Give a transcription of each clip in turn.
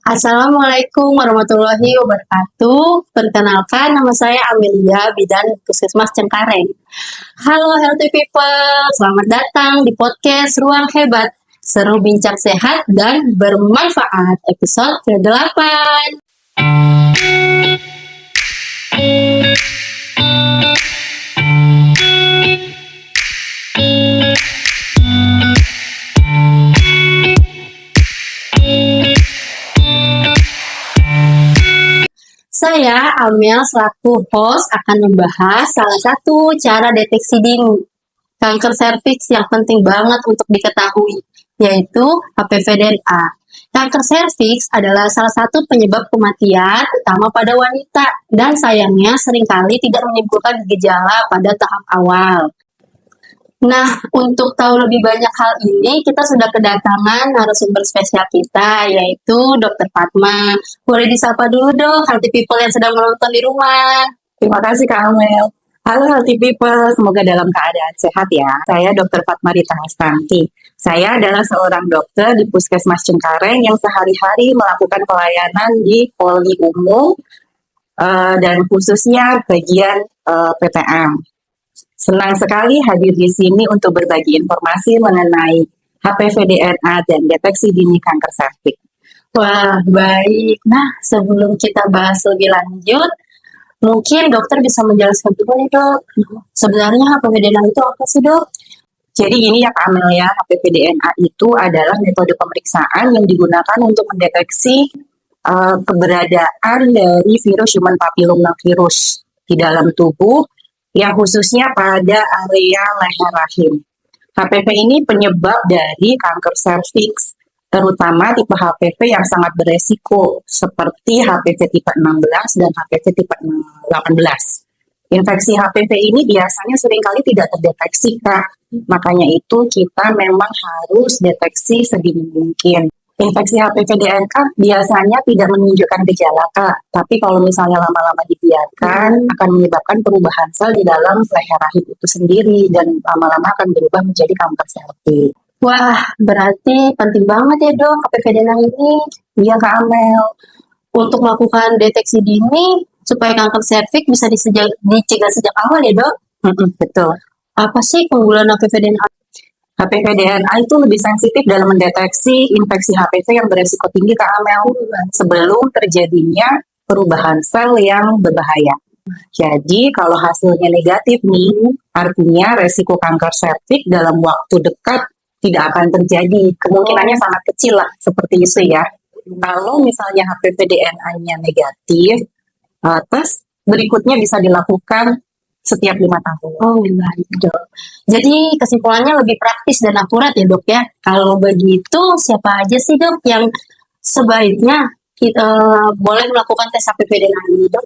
Assalamualaikum warahmatullahi wabarakatuh. Perkenalkan, nama saya Amelia, bidan Puskesmas Cengkareng. Halo healthy people, selamat datang di podcast Ruang Hebat. Seru bincang sehat dan bermanfaat, episode ke-8. Saya, Amel, selaku host akan membahas salah satu cara deteksi dini kanker serviks yang penting banget untuk diketahui, yaitu HPV-DNA. Kanker serviks adalah salah satu penyebab kematian utama pada wanita dan sayangnya seringkali tidak menimbulkan gejala pada tahap awal. Nah, untuk tahu lebih banyak hal ini, kita sudah kedatangan narasumber spesial kita, yaitu Dr. Fatma. Boleh disapa dulu dong, healthy people yang sedang menonton di rumah. Terima kasih Kak Amel. Halo healthy people, semoga dalam keadaan sehat ya. Saya Dr. Fatma Rita Hastanti. Saya adalah seorang dokter di Puskesmas Cengkareng yang sehari-hari melakukan pelayanan di Poli Umum dan khususnya bagian PTM. Senang sekali hadir di sini untuk berbagi informasi mengenai HPV-DNA dan deteksi dini kanker serviks. Wah, baik. Nah, sebelum kita bahas lebih lanjut, mungkin dokter bisa menjelaskan dulu nih dok, sebenarnya HPV-DNA itu apa sih dok? Jadi ini ya Kak Amel ya, HPV-DNA itu adalah metode pemeriksaan yang digunakan untuk mendeteksi keberadaan dari virus human papillomavirus di dalam tubuh yang khususnya pada area leher rahim. HPV ini penyebab dari kanker serviks, terutama tipe HPV yang sangat beresiko seperti HPV tipe 16 dan HPV tipe 18. Infeksi HPV ini biasanya seringkali tidak terdeteksi Kak, makanya itu kita memang harus deteksi sedini mungkin. Infeksi HPV-DNA biasanya tidak menunjukkan gejala Kak, tapi kalau misalnya lama-lama dibiarkan akan menyebabkan perubahan sel di dalam leher rahim itu sendiri dan lama-lama akan berubah menjadi kanker serviks. Wah, berarti penting banget ya dok HPV-DNA ini. Iya Kak Amel. Untuk melakukan deteksi dini supaya kanker serviks bisa dicegah sejak awal ya dok? Betul. Apa sih keunggulan HPV-DNA? HPV-DNA itu lebih sensitif dalam mendeteksi infeksi HPV yang beresiko tinggi Kak Amel sebelum terjadinya perubahan sel yang berbahaya. Jadi kalau hasilnya negatif nih, artinya resiko kanker serviks dalam waktu dekat tidak akan terjadi. Kemungkinannya sangat kecil lah, seperti itu ya. Kalau misalnya HPV-DNA-nya negatif, tes berikutnya bisa dilakukan setiap 5 tahun. Oh, baik dok. Jadi kesimpulannya lebih praktis dan akurat ya dok ya. Kalau begitu siapa aja sih dok yang sebaiknya kita boleh melakukan tes HPV-DNA ini dok?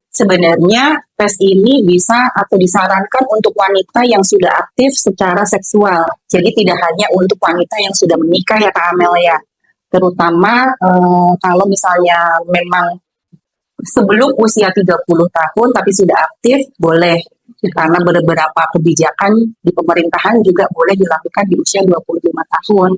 Sebenarnya tes ini bisa atau disarankan untuk wanita yang sudah aktif secara seksual. Jadi tidak hanya untuk wanita yang sudah menikah ya Kak Amel ya. Terutama kalau misalnya memang sebelum usia 30 tahun tapi sudah aktif, boleh. Karena beberapa kebijakan di pemerintahan juga boleh dilakukan di usia 25 tahun.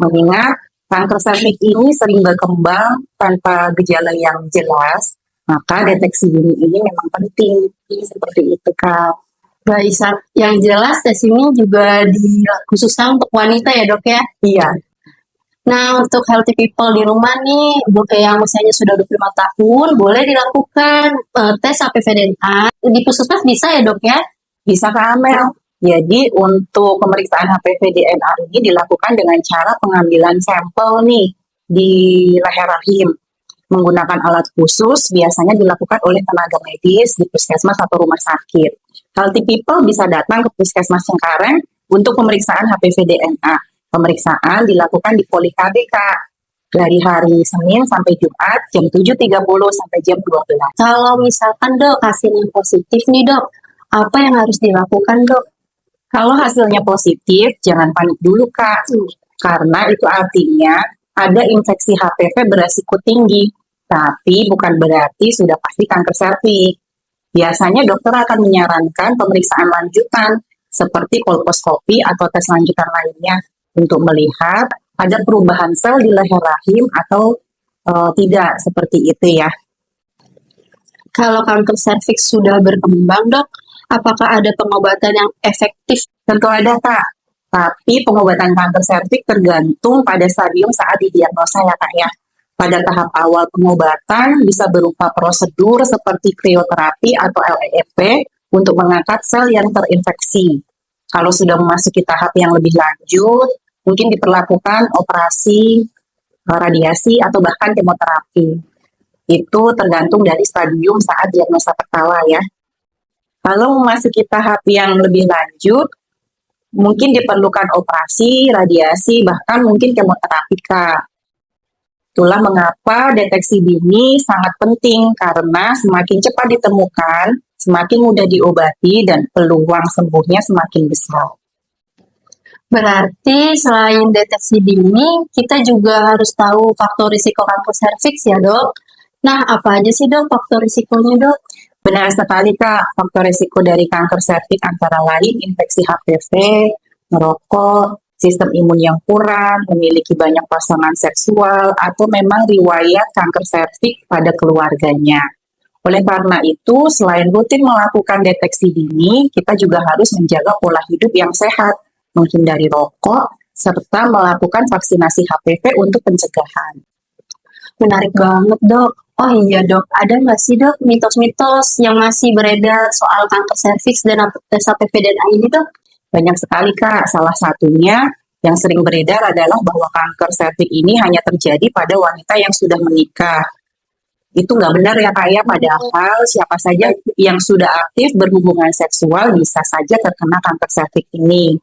Mengingat kanker serviks ini sering berkembang tanpa gejala yang jelas, maka deteksi dini ini memang penting. Seperti itu Kak. Baik, yang jelas tes ini juga khususnya untuk wanita ya dok ya? Iya. Nah, untuk healthy people di rumah nih, yang usianya sudah 25 tahun, boleh dilakukan tes HPV-DNA. Di puskesmas bisa ya dok ya? Bisa Kak Amel. Jadi untuk pemeriksaan HPV-DNA ini dilakukan dengan cara pengambilan sampel nih di leher rahim. Menggunakan alat khusus biasanya dilakukan oleh tenaga medis di puskesmas atau rumah sakit. Healthy people bisa datang ke Puskesmas Cengkareng untuk pemeriksaan HPV-DNA. Pemeriksaan dilakukan di Poli KB, Kak, dari hari Senin sampai Jumat jam 7.30 sampai jam 12. Kalau misalkan dok hasilnya positif nih dok, apa yang harus dilakukan dok? Kalau hasilnya positif, jangan panik dulu Kak, karena itu artinya ada infeksi HPV beresiko tinggi, tapi bukan berarti sudah pasti kanker serviks. Biasanya dokter akan menyarankan pemeriksaan lanjutan seperti kolposkopi atau tes lanjutan lainnya untuk melihat ada perubahan sel di leher rahim atau tidak seperti itu ya. Kalau kanker serviks sudah berkembang, Dok, apakah ada pengobatan yang efektif? Tentu ada, Kak. Tapi pengobatan kanker serviks tergantung pada stadium saat didiagnosa ya, Kak ya. Pada tahap awal pengobatan bisa berupa prosedur seperti krioterapi atau LEFP untuk mengangkat sel yang terinfeksi. Kalau sudah memasuki tahap yang lebih lanjut, mungkin diperlakukan operasi, radiasi, atau bahkan kemoterapi. Itu tergantung dari stadium saat diagnosa pertama ya. Kalau memasuki tahap yang lebih lanjut, mungkin diperlukan operasi, radiasi, bahkan mungkin kemoterapi, Kak. Itulah mengapa deteksi dini sangat penting karena semakin cepat ditemukan, semakin mudah diobati dan peluang sembuhnya semakin besar. Berarti selain deteksi dini, kita juga harus tahu faktor risiko kanker serviks ya, Dok. Nah, apa aja sih, Dok, faktor risikonya, Dok? Benar sekali, Kak. Faktor risiko dari kanker serviks antara lain infeksi HPV, merokok, sistem imun yang kurang, memiliki banyak pasangan seksual, atau memang riwayat kanker serviks pada keluarganya. Oleh karena itu, selain rutin melakukan deteksi dini, kita juga harus menjaga pola hidup yang sehat, menghindari rokok, serta melakukan vaksinasi HPV untuk pencegahan. Menarik banget, Dok. Oh iya, Dok. Ada nggak sih, Dok, mitos-mitos yang masih beredar soal kanker serviks dan tes HPV dan A ini, Dok? Banyak sekali, Kak. Salah satunya yang sering beredar adalah bahwa kanker serviks ini hanya terjadi pada wanita yang sudah menikah. Itu nggak benar ya, Kak ya. Padahal siapa saja yang sudah aktif berhubungan seksual bisa saja terkena kanker serviks ini.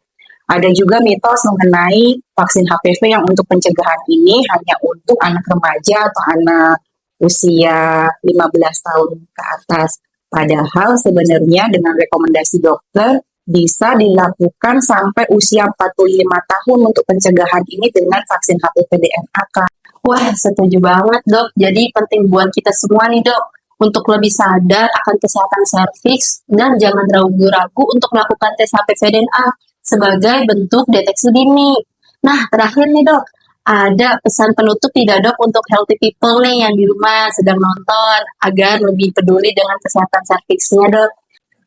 Ada juga mitos mengenai vaksin HPV yang untuk pencegahan ini hanya untuk anak remaja atau anak usia 15 tahun ke atas. Padahal sebenarnya dengan rekomendasi dokter bisa dilakukan sampai usia 45 tahun untuk pencegahan ini dengan vaksin HPV DNA, Kak. Wah, setuju banget, Dok. Jadi penting buat kita semua nih, Dok, untuk lebih sadar akan kesehatan serviks dan jangan ragu-ragu untuk melakukan tes HPV dan A sebagai bentuk deteksi dini. Nah, terakhir nih, Dok, ada pesan penutup tidak, Dok, untuk healthy people nih yang di rumah sedang nonton agar lebih peduli dengan kesehatan serviksnya, Dok?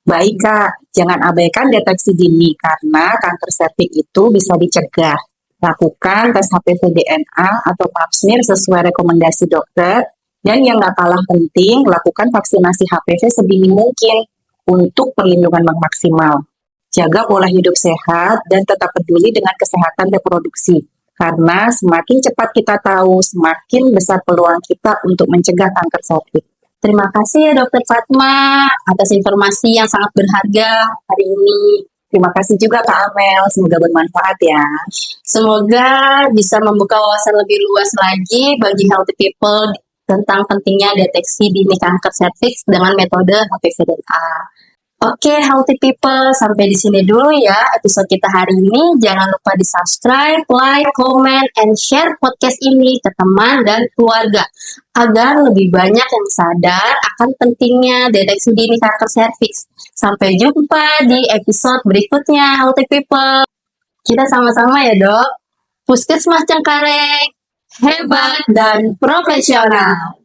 Baik, Kak, jangan abaikan deteksi dini karena kanker serviks itu bisa dicegah. Lakukan tes HPV DNA atau pap smear sesuai rekomendasi dokter. Dan yang gak kalah penting, lakukan vaksinasi HPV sedini mungkin untuk perlindungan yang maksimal. Jaga pola hidup sehat dan tetap peduli dengan kesehatan reproduksi. Karena semakin cepat kita tahu, semakin besar peluang kita untuk mencegah kanker serviks. Terima kasih ya, Dokter Fatma, atas informasi yang sangat berharga hari ini. Terima kasih juga Kak Amel, semoga bermanfaat ya. Semoga bisa membuka wawasan lebih luas lagi bagi healthy people tentang pentingnya deteksi dini kanker serviks dengan metode HPV dan A. Oke, healthy people, sampai di sini dulu ya episode kita hari ini. Jangan lupa di-subscribe, like, comment, and share podcast ini ke teman dan keluarga agar lebih banyak yang sadar akan pentingnya deteksi dini kanker serviks. Sampai jumpa di episode berikutnya, healthy people. Kita sama-sama ya, Dok. Puskesmas Cengkareng, hebat dan profesional.